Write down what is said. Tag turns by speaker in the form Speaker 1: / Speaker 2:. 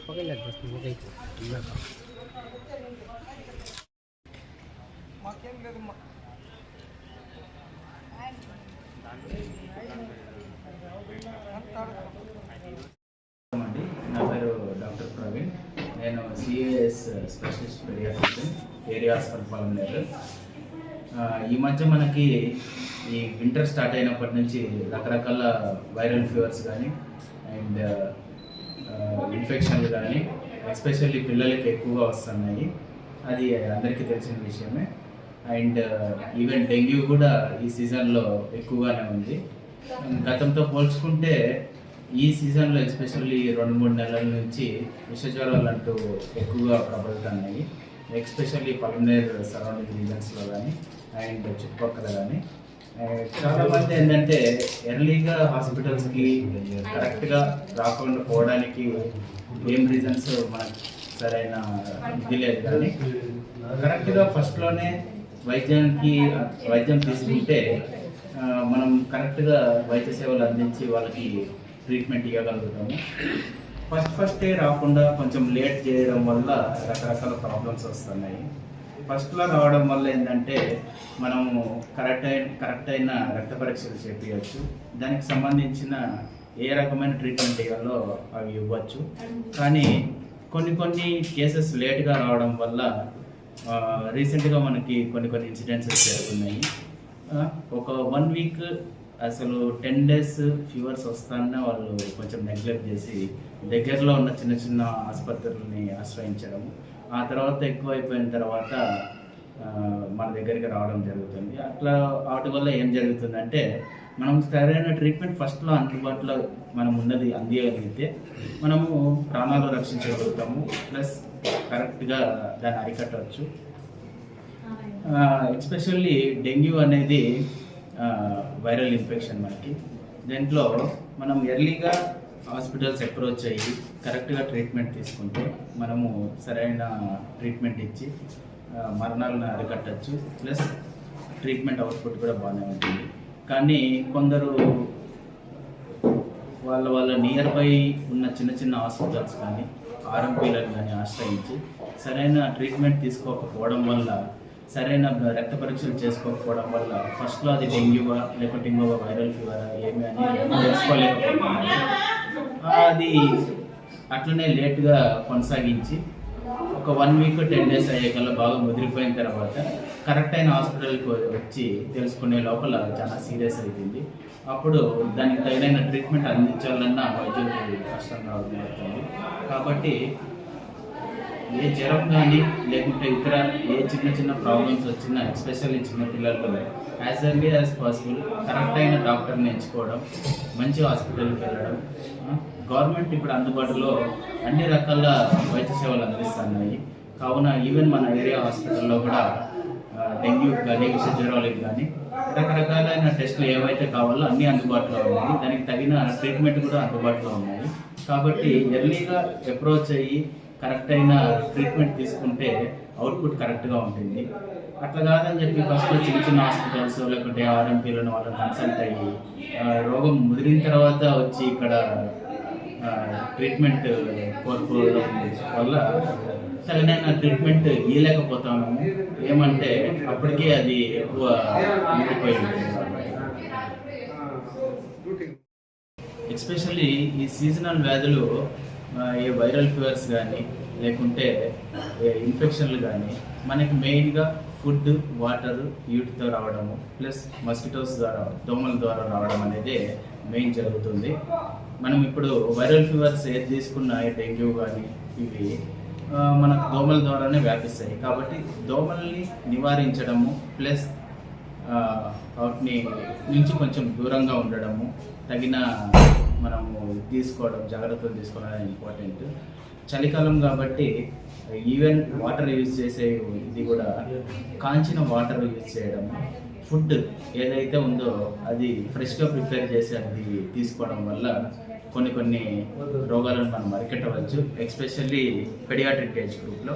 Speaker 1: నా పేరు డాక్టర్ ప్రవీణ్. నేను CAS specialist pediatrician, area hospital Palamaner. ఈ మధ్య మనకి ఈ వింటర్ స్టార్ట్ అయినప్పటి నుంచి రకరకాల వైరల్ ఫీవర్స్ కానీ అండ్ ఇన్ఫెక్షన్లు కానీ ఎస్పెషల్లీ పిల్లలకి ఎక్కువగా వస్తున్నాయి. అది అందరికీ తెలిసిన విషయమే. అండ్ ఈవెన్ డెంగ్యూ కూడా ఈ సీజన్లో ఎక్కువగానే ఉంది. గతంతో పోల్చుకుంటే ఈ సీజన్లో ఎస్పెషల్లీ 2-3 నెలల నుంచి విషజ్వరాలు అంటూ ఎక్కువగా ప్రబలుతున్నాయి. ఎస్పెషల్లీ పాలెంనేరు సరౌండింగ్ రీజన్స్లో కానీ అండ్ చుట్టుపక్కల కానీ చాలామంది ఏంటంటే ఎర్లీగా హాస్పిటల్స్కి కరెక్ట్గా రాకుండా పోవడానికి ఏం రీజన్స్ మనకు సరైన ఇది లేదు. కానీ కరెక్ట్గా ఫస్ట్లోనే వైద్యం తీసుకుంటే మనం కరెక్ట్గా వైద్య సేవలు అందించి వాళ్ళకి ట్రీట్మెంట్ ఇవ్వగలుగుతాము. ఫస్టే రాకుండా కొంచెం లేట్ చేయడం వల్ల రకరకాల ప్రాబ్లమ్స్ వస్తున్నాయి. ఫస్ట్లో రావడం వల్ల ఏంటంటే మనము కరెక్ట్ అయిన రక్త పరీక్షలు చేపించవచ్చు. దానికి సంబంధించిన ఏ రకమైన ట్రీట్మెంట్ ఇవ్వాలో అవి ఇవ్వచ్చు. కానీ కొన్ని కేసెస్ లేట్గా రావడం వల్ల రీసెంట్గా మనకి కొన్ని ఇన్సిడెంట్స్ జరుగుతున్నాయి. ఒక 1 వీక్ అసలు 10 డేస్ ఫీవర్స్ వస్తానే వాళ్ళు కొంచెం నెగ్లెక్ట్ చేసి దగ్గరలో ఉన్న చిన్న ఆసుపత్రులని ఆశ్రయించడం, ఆ తర్వాత ఎక్కువ అయిపోయిన తర్వాత మన దగ్గరికి రావడం జరుగుతుంది. వాటి వల్ల ఏం జరుగుతుందంటే మనం సరైన ట్రీట్మెంట్ ఫస్ట్లో అందుబాటులో మనం ఉన్నది అందియగలిగితే మనము ప్రాణాలు రక్షించగలుగుతాము, ప్లస్ కరెక్ట్గా దాన్ని అరికట్టవచ్చు. ఎస్పెషల్లీ డెంగ్యూ అనేది వైరల్ ఇన్ఫెక్షన్ మనకి. దీంట్లో మనం ఎర్లీగా హాస్పిటల్స్ అప్రోచ్ అయ్యి కరెక్ట్గా ట్రీట్మెంట్ తీసుకుంటే మనము సరైన ట్రీట్మెంట్ ఇచ్చి మరణాలను అరికట్టచ్చు, ప్లస్ ట్రీట్మెంట్ అవుట్పుట్ కూడా బాగానే ఉంటుంది. కానీ కొందరు వాళ్ళ నియర్ బై ఉన్న చిన్న హాస్పిటల్స్ కానీ ఆర్ఎంపీలను కానీ ఆశ్రయించి సరైన ట్రీట్మెంట్ తీసుకోకపోవడం వల్ల, సరైన రక్త పరీక్షలు చేసుకోకపోవడం వల్ల ఫస్ట్లో అది డెంగ్యూవా లేకపోతే ఇంకొక వైరల్ ఫీవరా ఏమి అని తెలుసుకోలేకపోతున్నారు. అది అట్లనే లేట్గా కొనసాగించి ఒక 1 వీక్ 10 డేస్ అయ్యేకల్లా బాగా ముదిరిపోయిన తర్వాత కరెక్ట్ అయిన హాస్పిటల్కి వచ్చి తెలుసుకునే లోపల చాలా సీరియస్ అయిపోయింది. అప్పుడు దానికి తగిన ట్రీట్మెంట్ అందించాలన్నా వైద్యులకు కష్టంగా అవుతుంది. కాబట్టి ఏ జ్వరం కానీ లేకుంటే ఇతర ఏ చిన్న ప్రాబ్లమ్స్ వచ్చినా ఎస్పెషల్లీ చిన్నపిల్లల్లో as early as possible correct అయిన డాక్టర్ని ఎంచుకోవడం, మంచి హాస్పిటల్కి వెళ్ళడం. గవర్నమెంట్ ఇప్పుడు అందుబాటులో అన్ని రకాల వైద్య సేవలు అందిస్తున్నాయి. కావున ఈవెన్ మన ఏరియా హాస్పిటల్లో కూడా డెంగ్యూకి కానీ విషజ్వరాలకు కానీ రకరకాలైన టెస్టులు ఏవైతే కావాలో అన్నీ అందుబాటులో ఉన్నాయి. దానికి తగిన ట్రీట్మెంట్ కూడా అందుబాటులో ఉన్నాయి. కాబట్టి ఎర్లీగా అప్రోచ్ అయ్యి కరెక్ట్ అయిన ట్రీట్మెంట్ తీసుకుంటే అవుట్పుట్ కరెక్ట్గా ఉంటుంది. అట్లా కాదని చెప్పి ఫస్ట్లో చిన్న హాస్పిటల్స్ లేకుంటే ఆర్ఎంపీలను వాళ్ళని కన్సల్ట్ అయ్యి రోగం ముదిరిన తర్వాత వచ్చి ఇక్కడ ట్రీట్మెంట్ కోరుకోవడం వల్ల తగిన ట్రీట్మెంట్ ఇవ్వలేకపోతాము. ఏమంటే అప్పటికే అది ఎక్కువ ముడిపోయి ఉంటుంది. ఎస్పెషల్లీ ఈ సీజనల్ వ్యాధులు, ఏ వైరల్ ఫీవర్స్ కానీ లేకుంటే ఇన్ఫెక్షన్లు కానీ మనకి మెయిన్గా ఫుడ్, వాటర్ వీటితో రావడము, ప్లస్ మస్కిటోస్ ద్వారా, దోమల ద్వారా రావడం అనేది మెయిన్ జరుగుతుంది. మనం ఇప్పుడు వైరల్ ఫీవర్స్ ఏది తీసుకున్నా డెంగ్యూ కానీ ఇవి మనకు దోమల ద్వారానే వ్యాపిస్తాయి. కాబట్టి దోమల్ని నివారించడము, ప్లస్ వాటిని నుంచి కొంచెం దూరంగా ఉండడము, తగిన మనము జాగ్రత్తలు తీసుకోవడం ఇంపార్టెంట్. చలికాలం కాబట్టి ఈవెన్ వాటర్ యూజ్ చేసే ఇది కూడా కాంచిన వాటర్ యూజ్ చేయడం, ఫుడ్ ఏదైతే ఉందో అది ఫ్రెష్గా ప్రిపేర్ చేసి అది తీసుకోవడం వల్ల కొన్ని రోగాలను మనం అరికట్టవచ్చు. ఎస్పెషల్లీ పెడియాట్రిక్ ఏజ్ గ్రూప్లో